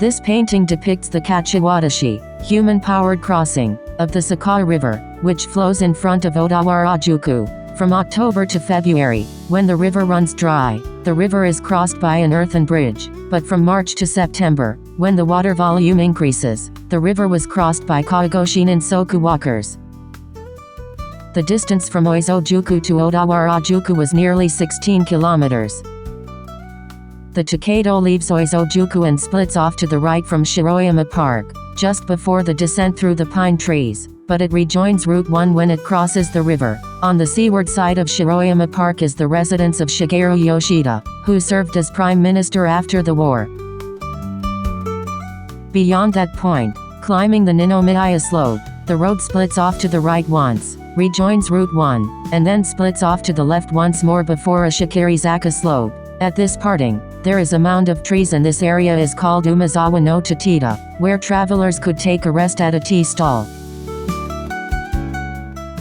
This painting depicts the Kachiwatashi, human-powered crossing, of the Sakawa River, which flows in front of Odawara-juku. From October to February, when the river runs dry, the river is crossed by an earthen bridge, but from March to September, when the water volume increases, the river was crossed by Kawagoshi-ninsoku walkers. The distance from Oiso-juku to Odawara-juku was nearly 16 kilometers. The Tokaido leaves Oiso-juku and splits off to the right from Shiroyama Park, just before the descent through the pine trees, but it rejoins Route 1 when it crosses the river. On the seaward side of Shiroyama Park is the residence of Shigeru Yoshida, who served as prime minister after the war. Beyond that point, climbing the Ninomiya slope, the road splits off to the right once, rejoins Route 1, and then splits off to the left once more before a Shikirizaka slope. At this parting, there is a mound of trees and this area is called Umezawa no Tatita, where travelers could take a rest at a tea stall.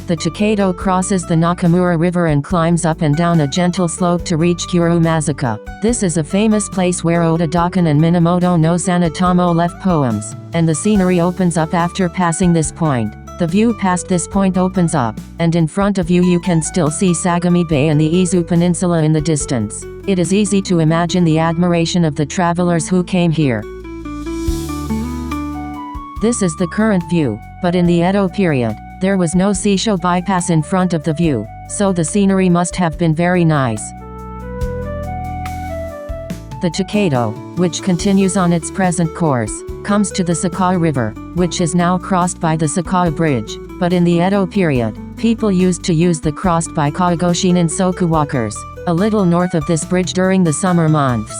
The Tokaido crosses the Nakamura River and climbs up and down a gentle slope to reach Kurumazaka. This is a famous place where Oda Dakan and Minamoto no Sanetomo left poems, and the scenery opens up after passing this point. The view past this point opens up, and in front of you can still see Sagami Bay and the Izu Peninsula in the distance. It is easy to imagine the admiration of the travelers who came here. This is the current view, but in the Edo period, there was no seashore bypass in front of the view, so the scenery must have been very nice. The Tokaido, which continues on its present course, comes to the Sakawa River, which is now crossed by the Sakawa Bridge, but in the Edo period, people used to use the crossed by Kawagoshi-ninsoku walkers, a little north of this bridge during the summer months.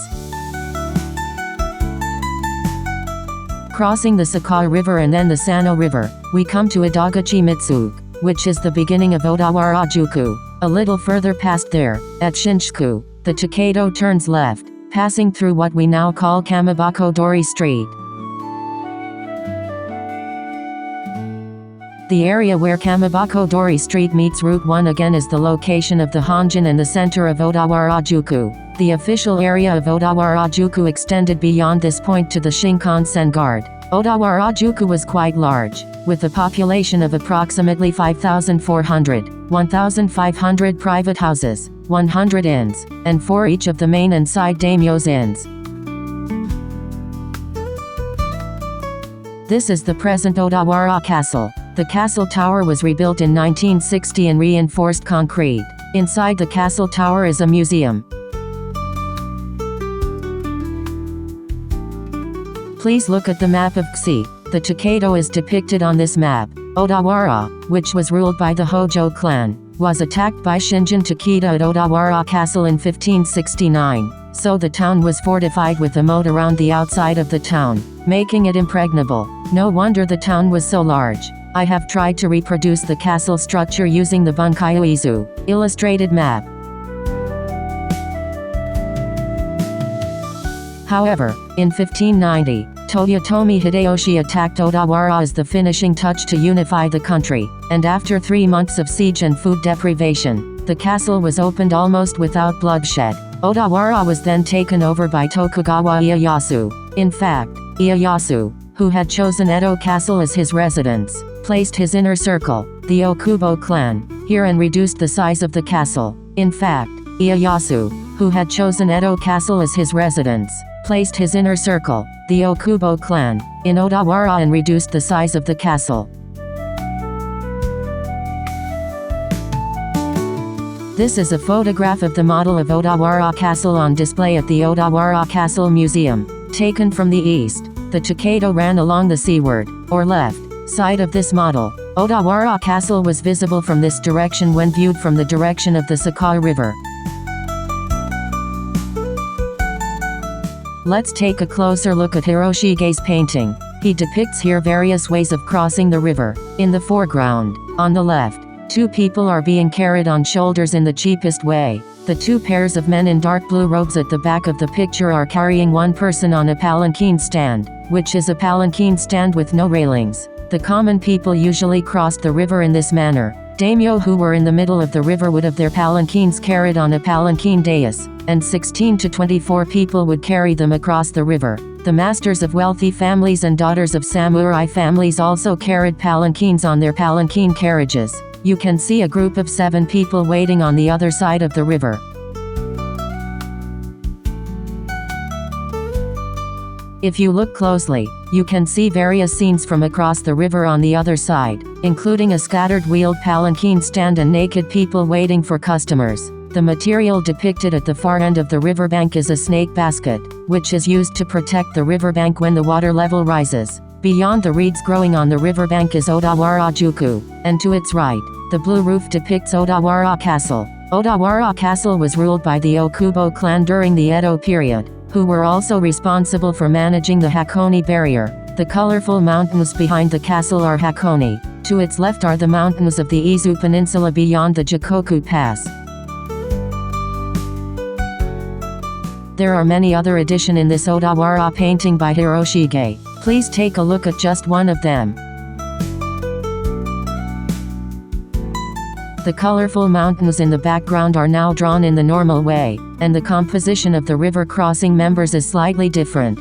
Crossing the Sakawa River and then the Sano River, we come to Idagachi-Mitsugu, which is the beginning of Odawara-juku. A little further past there, at Shinshuku, the Tokaido turns left, passing through what we now call Kamabako-dori Street. The area where Kamabako-dori Street meets Route 1 again is the location of the Honjin and the center of Odawara-juku. The official area of Odawara-juku extended beyond this point to the Shinkansen guard. Odawara-juku was quite large, with a population of approximately 5,400, 1,500 private houses, 100 inns, and 4 each of the main and side daimyo's inns. This is the present Odawara Castle. The castle tower was rebuilt in 1960 in reinforced concrete. Inside the castle tower is a museum. Please look at the map of Kusi. The Tokaido is depicted on this map. Odawara, which was ruled by the Hojo clan, was attacked by Shinjin Takeda at Odawara Castle in 1569, so the town was fortified with a moat around the outside of the town, making it impregnable. No wonder the town was so large. I have tried to reproduce the castle structure using the Bunkyo-izu illustrated map. However, in 1590, Toyotomi Hideyoshi attacked Odawara as the finishing touch to unify the country, and after 3 months of siege and food deprivation, the castle was opened almost without bloodshed. Odawara was then taken over by Tokugawa Ieyasu. In fact, Ieyasu, who had chosen Edo Castle as his residence, placed his inner circle, the Okubo clan, here and reduced the size of the castle. In fact, Ieyasu, who had chosen Edo Castle as his residence, placed his inner circle, the Okubo clan, in Odawara and reduced the size of the castle. This is a photograph of the model of Odawara Castle on display at the Odawara Castle Museum. Taken from the east, the Tokaido ran along the seaward, or left, side of this model. Odawara Castle was visible from this direction when viewed from the direction of the Sakawa River. Let's take a closer look at Hiroshige's painting. He depicts here various ways of crossing the river. In the foreground, on the left, 2 people are being carried on shoulders in the cheapest way. The 2 pairs of men in dark blue robes at the back of the picture are carrying 1 person on a palanquin stand, which is a palanquin stand with no railings. The common people usually crossed the river in this manner. Daimyo who were in the middle of the river would have their palanquins carried on a palanquin dais, and 16 to 24 people would carry them across the river. The masters of wealthy families and daughters of samurai families also carried palanquins on their palanquin carriages. You can see a group of 7 people waiting on the other side of the river. If you look closely, you can see various scenes from across the river on the other side, including a scattered wheeled palanquin stand and naked people waiting for customers. The material depicted at the far end of the riverbank is a snake basket, which is used to protect the riverbank when the water level rises. Beyond the reeds growing on the riverbank is Odawara-juku, and to its right, the blue roof depicts Odawara Castle. Odawara Castle was ruled by the Okubo clan during the Edo period, who were also responsible for managing the Hakone barrier. The colorful mountains behind the castle are Hakone. To its left are the mountains of the Izu Peninsula beyond the Jikoku Pass. There are many other additions in this Odawara painting by Hiroshige. Please take a look at just one of them. The colorful mountains in the background are now drawn in the normal way, and the composition of the river crossing members is slightly different.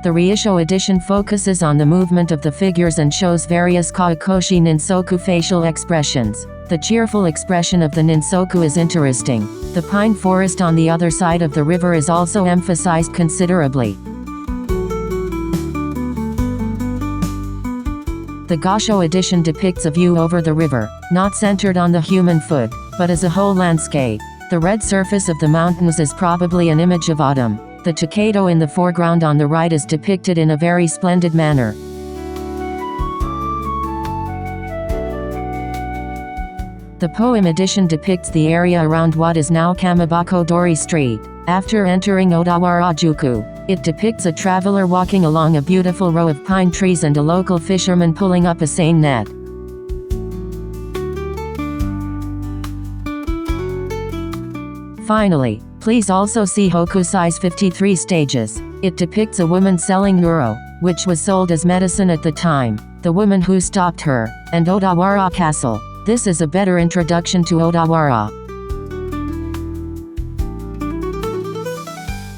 The Reissho edition focuses on the movement of the figures and shows various Kawagoshi-ninsoku facial expressions. The cheerful expression of the ninsoku is interesting. The pine forest on the other side of the river is also emphasized considerably. The Gasho edition depicts a view over the river, not centered on the human foot, but as a whole landscape. The red surface of the mountains is probably an image of autumn. The Tokaido in the foreground on the right is depicted in a very splendid manner. The poem edition depicts the area around what is now Kamaboko-dori Street. After entering Odawara-juku, it depicts a traveler walking along a beautiful row of pine trees and a local fisherman pulling up a seine net. Finally, please also see Hokusai's 53 stages. It depicts a woman selling nuro, which was sold as medicine at the time, the woman who stopped her, and Odawara Castle. This is a better introduction to Odawara.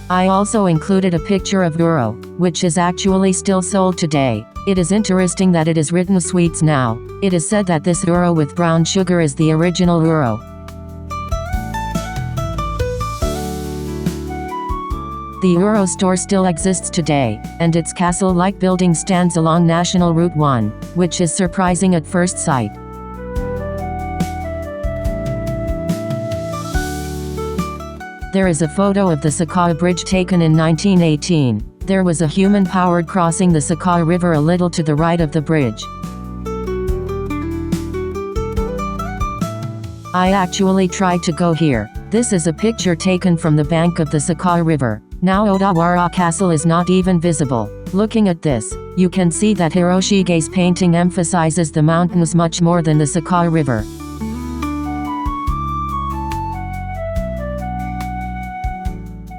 I also included a picture of nuro, which is actually still sold today. It is interesting that it is written sweets now. It is said that this nuro with brown sugar is the original nuro. The Uro store still exists today, and its castle-like building stands along National Route 1, which is surprising at first sight. There is a photo of the Sakawa Bridge taken in 1918. There was a human-powered crossing the Sakawa River a little to the right of the bridge. I actually tried to go here. This is a picture taken from the bank of the Sakawa River. Now Odawara Castle is not even visible. Looking at this, you can see that Hiroshige's painting emphasizes the mountains much more than the Sakawa River.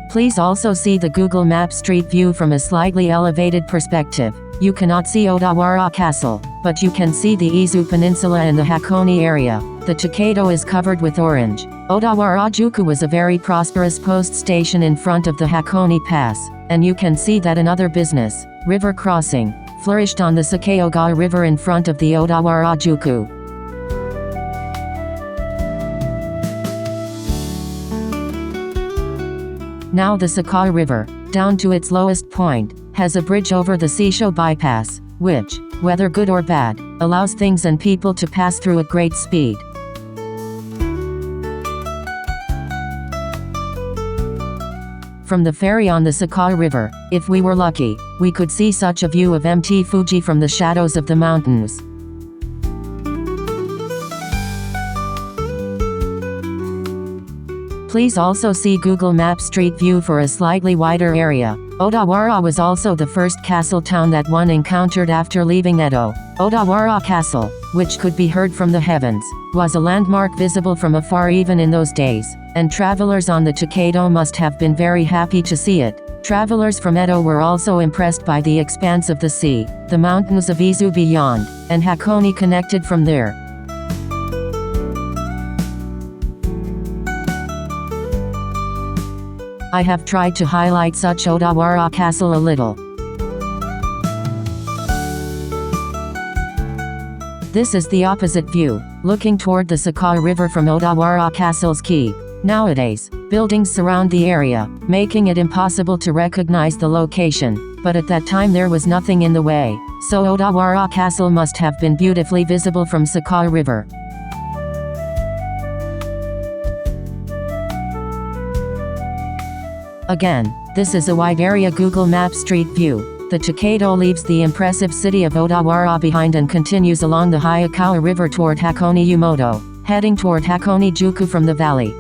Please also see the Google Maps street view from a slightly elevated perspective. You cannot see Odawara Castle, but you can see the Izu Peninsula and the Hakone area. The Tokaido is covered with orange. Odawara-juku was a very prosperous post station in front of the Hakone Pass, and you can see that another business, river crossing, flourished on the Sakawa River in front of the Odawara-juku. Now the Sakawa River, down to its lowest point, has a bridge over the Seisho bypass, which, whether good or bad, allows things and people to pass through at great speed. From the ferry on the Sakawa River, if we were lucky, we could see such a view of Mt. Fuji from the shadows of the mountains. Please also see Google Maps Street View for a slightly wider area. Odawara was also the first castle town that one encountered after leaving Edo. Odawara Castle, which could be heard from the heavens, was a landmark visible from afar even in those days, and travelers on the Tokaido must have been very happy to see it. Travelers from Edo were also impressed by the expanse of the sea, the mountains of Izu beyond, and Hakone connected from there. I have tried to highlight such Odawara Castle a little. This is the opposite view, looking toward the Sakawa River from Odawara Castle's quay. Nowadays, buildings surround the area, making it impossible to recognize the location, but at that time there was nothing in the way, so Odawara Castle must have been beautifully visible from Sakawa River. Again, this is a wide area Google Maps street view. The Tokaido leaves the impressive city of Odawara behind and continues along the Hayakawa River toward Hakone-Yumoto, heading toward Hakone-juku from the valley.